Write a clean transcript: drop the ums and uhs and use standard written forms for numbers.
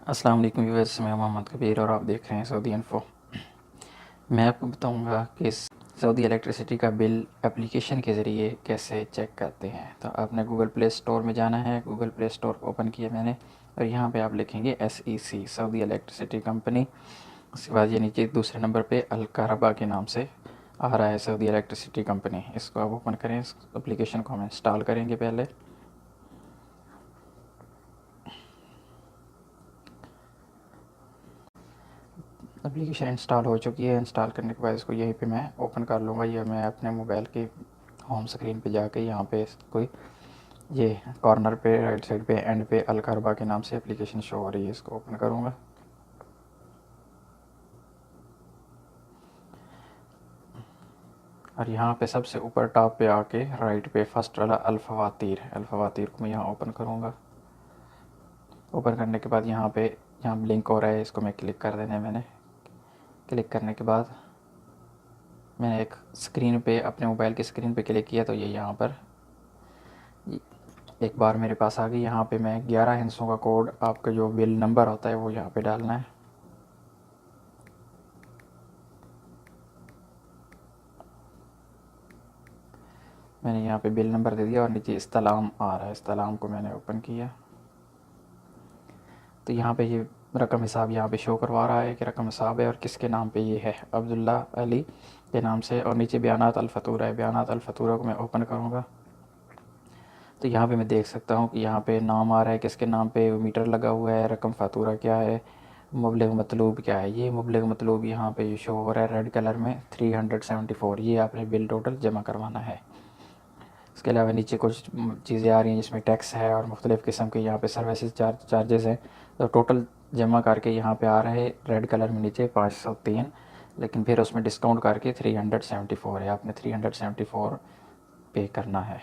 अस्सलाम वालेकुम व्यूअर्स, मैं मोहम्मद कबीर और आप देख रहे हैं सऊदी इन्फो। मैं आपको बताऊंगा कि सऊदी इलेक्ट्रिसिटी का बिल एप्लीकेशन के ज़रिए कैसे चेक करते हैं। तो आपने गूगल प्ले स्टोर में जाना है। गूगल प्ले स्टोर ओपन किया मैंने और यहाँ पे आप लिखेंगे SEC सऊदी इलेक्ट्रिसिटी कंपनी। उसके बाद ये नीचे दूसरे नंबर पे अल कहरबा के नाम से आ रहा है सऊदी इलेक्ट्रिसिटी कंपनी। इसको आप ओपन करें। इस एप्लीकेशन को हम इंस्टॉल करेंगे पहले। एप्लीकेशन इंस्टॉल हो चुकी है। इंस्टॉल करने के बाद इसको यहीं पे मैं ओपन कर लूँगा। ये मैं अपने मोबाइल की होम स्क्रीन पे जाके यहाँ पे कोई ये कॉर्नर पे राइट साइड पे एंड पे अल कहरबा के नाम से एप्लीकेशन शो हो रही है। इसको ओपन करूँगा। और यहाँ पे सबसे ऊपर टॉप पे आके राइट पे फर्स्ट वाला अल्फवातीर है। अल्फवातीर को मैं यहाँ ओपन करूँगा। ओपन करने के बाद यहाँ पे यहाँ ब्लिंक हो रहा है, इसको मैं क्लिक कर देना है। मैंने क्लिक करने के बाद मैंने एक स्क्रीन पे अपने मोबाइल की स्क्रीन पे क्लिक किया तो ये यहाँ पर एक बार मेरे पास आ गई। यहाँ पे मैं 11 हिस्सों का कोड, आपका जो बिल नंबर होता है वो यहाँ पे डालना है। मैंने यहाँ पे बिल नंबर दे दिया और नीचे इस्तलाम आ रहा है। इस्तलाम को मैंने ओपन किया तो यहाँ पे ये रकम हिसाब यहाँ पे शो करवा रहा है कि रकम हिसाब है और किसके नाम पे ये है, अब्दुल्ला अली के नाम से। और नीचे बयानात अल-फतूरा है। बयानात अल-फतूरा को मैं ओपन करूँगा तो यहाँ पे मैं देख सकता हूँ कि यहाँ पे नाम आ रहा है किसके नाम पे, मीटर लगा हुआ है, रकम फ़तूरा क्या है, मुबलिग मतलूब क्या है। ये मुबलिग मतलूब यहाँ पे शो हो रहा है रेड कलर में 374। ये आपने बिल टोटल जमा करवाना है। इसके अलावा नीचे कुछ चीज़ें आ रही हैं जिसमें टैक्स है और मुख्तलिफ़ किस्म के यहाँ पे सर्विसेज चार्जेस हैं। तो टोटल जमा करके यहाँ पे आ रहा है रेड कलर में नीचे 503, लेकिन फिर उसमें डिस्काउंट करके 374 है। आपने 374 पे करना है।